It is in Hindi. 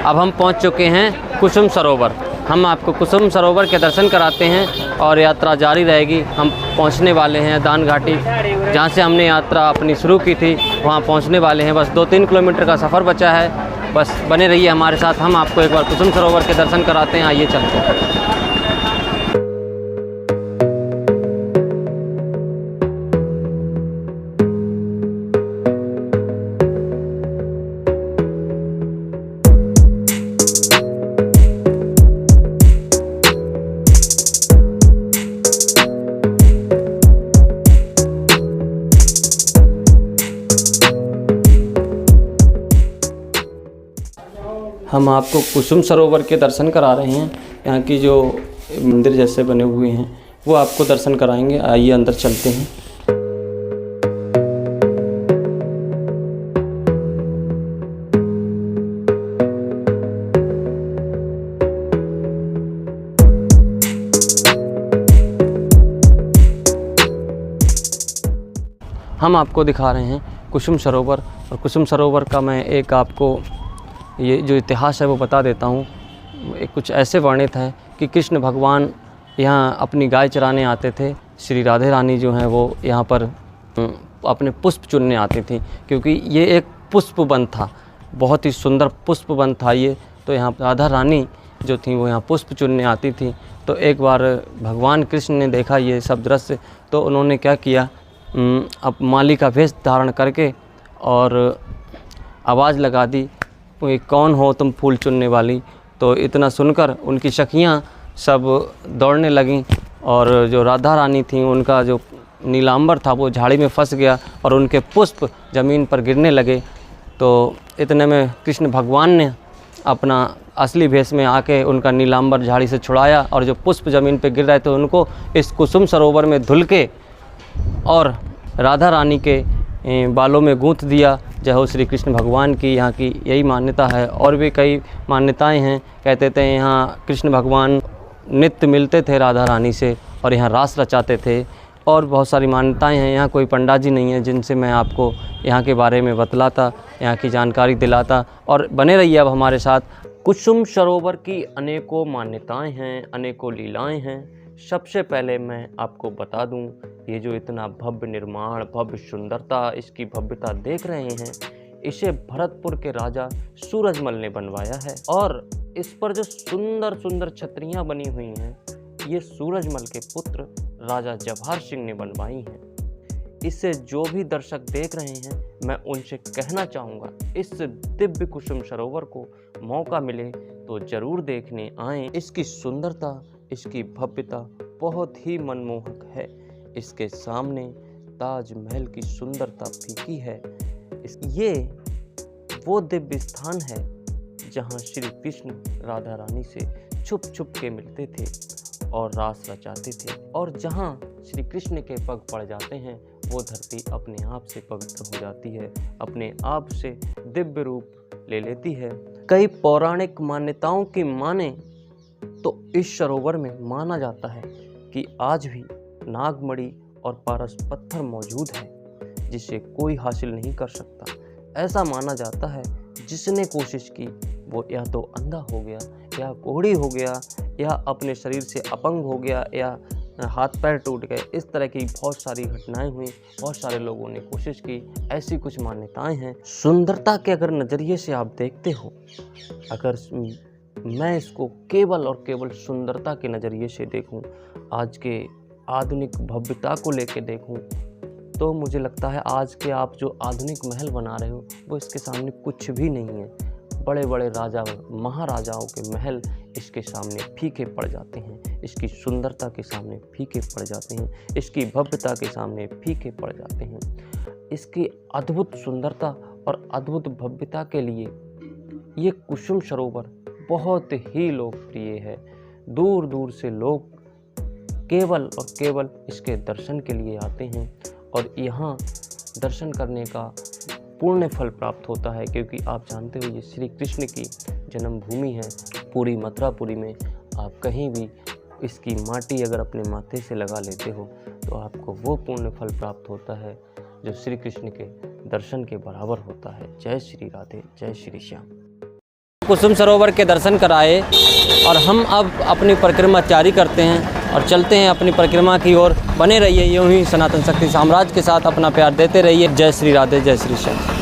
अब हम पहुंच चुके हैं कुसुम सरोवर। हम आपको कुसुम सरोवर के दर्शन कराते हैं और यात्रा जारी रहेगी। हम पहुंचने वाले हैं दान घाटी, जहां से हमने यात्रा अपनी शुरू की थी, वहां पहुंचने वाले हैं। बस 2-3 किलोमीटर का सफ़र बचा है। बस बने रहिए हमारे साथ, हम आपको एक बार कुसुम सरोवर के दर्शन कराते हैं। आइए चलते हैं। हम आपको कुसुम सरोवर के दर्शन करा रहे हैं। यहाँ की जो मंदिर जैसे बने हुए हैं वो आपको दर्शन कराएंगे। आइए अंदर चलते हैं। हम आपको दिखा रहे हैं कुसुम सरोवर, और कुसुम सरोवर का मैं एक आपको ये जो इतिहास है वो बता देता हूँ। कुछ ऐसे वर्णित है कि कृष्ण भगवान यहाँ अपनी गाय चराने आते थे। श्री राधे रानी जो हैं वो यहाँ पर अपने पुष्प चुनने आती थी, क्योंकि ये एक पुष्प वन था, बहुत ही सुंदर पुष्प वन था ये। तो यहाँ राधा रानी जो थी वो यहाँ पुष्प चुनने आती थी। तो एक बार भगवान कृष्ण ने देखा ये सब दृश्य, तो उन्होंने क्या किया, अब माली का वेश धारण करके और आवाज़ लगा दी, कौन हो तुम फूल चुनने वाली। तो इतना सुनकर उनकी सखियाँ सब दौड़ने लगीं, और जो राधा रानी थी उनका जो नीलांबर था वो झाड़ी में फंस गया और उनके पुष्प ज़मीन पर गिरने लगे। तो इतने में कृष्ण भगवान ने अपना असली भेष में आके उनका नीलांबर झाड़ी से छुड़ाया, और जो पुष्प ज़मीन पर गिर रहे थे उनको इस कुसुम सरोवर में धुल के और राधा रानी के बालों में गूंथ दिया। जय हो श्री कृष्ण भगवान की। यहाँ की यही मान्यता है, और भी कई मान्यताएं हैं। कहते थे यहाँ कृष्ण भगवान नित्य मिलते थे राधा रानी से और यहाँ रास रचाते थे, और बहुत सारी मान्यताएं हैं। यहाँ कोई पंडित जी नहीं है जिनसे मैं आपको यहाँ के बारे में बतलाता, यहाँ की जानकारी दिलाता। और बने रहिए अब हमारे साथ। कुसुम सरोवर की अनेकों मान्यताएँ हैं, अनेकों लीलाएँ हैं। सबसे पहले मैं आपको बता दूं, ये जो इतना भव्य निर्माण, भव्य सुंदरता, इसकी भव्यता देख रहे हैं, इसे भरतपुर के राजा सूरजमल ने बनवाया है। और इस पर जो सुंदर सुंदर छतरियां बनी हुई हैं, ये सूरजमल के पुत्र राजा जवाहर सिंह ने बनवाई हैं। इसे जो भी दर्शक देख रहे हैं, मैं उनसे कहना चाहूँगा, इस दिव्य कुसुम सरोवर को मौका मिले तो ज़रूर देखने आएँ। इसकी सुंदरता, इसकी भव्यता बहुत ही मनमोहक है। इसके सामने ताजमहल की सुंदरता फीकी है। ये वो दिव्य स्थान है जहाँ श्री कृष्ण राधा रानी से छुप छुप के मिलते थे और रास रचाते थे, और जहाँ श्री कृष्ण के पग पड़ जाते हैं वो धरती अपने आप से पवित्र हो जाती है, अपने आप से दिव्य रूप ले लेती है। कई पौराणिक मान्यताओं की माने तो इस सरोवर में माना जाता है कि आज भी नागमणि और पारस पत्थर मौजूद है, जिसे कोई हासिल नहीं कर सकता। ऐसा माना जाता है जिसने कोशिश की वो या तो अंधा हो गया, या कोढ़ी हो गया, या अपने शरीर से अपंग हो गया, या हाथ पैर टूट गए। इस तरह की बहुत सारी घटनाएं हुई, बहुत सारे लोगों ने कोशिश की। ऐसी कुछ मान्यताएं हैं। सुंदरता के अगर नज़रिए से आप देखते हो, अगर मैं इसको केवल और केवल सुंदरता के नज़रिए से देखूं, आज के आधुनिक भव्यता को लेकर देखूं, तो मुझे लगता है आज के आप जो आधुनिक महल बना रहे हो वो इसके सामने कुछ भी नहीं है। बड़े बड़े राजा महाराजाओं के महल इसके सामने फीके पड़ जाते हैं, इसकी सुंदरता के सामने फीके पड़ जाते हैं, इसकी भव्यता के सामने फीके पड़ जाते हैं। इसकी अद्भुत सुंदरता और अद्भुत भव्यता के लिए ये कुसुम सरोवर बहुत ही लोकप्रिय है। दूर दूर से लोग केवल और केवल इसके दर्शन के लिए आते हैं, और यहाँ दर्शन करने का पुण्य फल प्राप्त होता है, क्योंकि आप जानते हो ये श्री कृष्ण की जन्मभूमि है। पूरी मथुरापुरी में आप कहीं भी इसकी माटी अगर अपने माथे से लगा लेते हो तो आपको वो पुण्य फल प्राप्त होता है जो श्री कृष्ण के दर्शन के बराबर होता है। जय श्री राधे, जय श्री श्याम। कुसुम सरोवर के दर्शन कराए और हम अब अपनी परिक्रमा जारी करते हैं और चलते हैं अपनी परिक्रमा की ओर। बने रहिए यूँ ही सनातन शक्ति साम्राज्य के साथ, अपना प्यार देते रहिए। जय श्री राधे, जय श्री श्याम।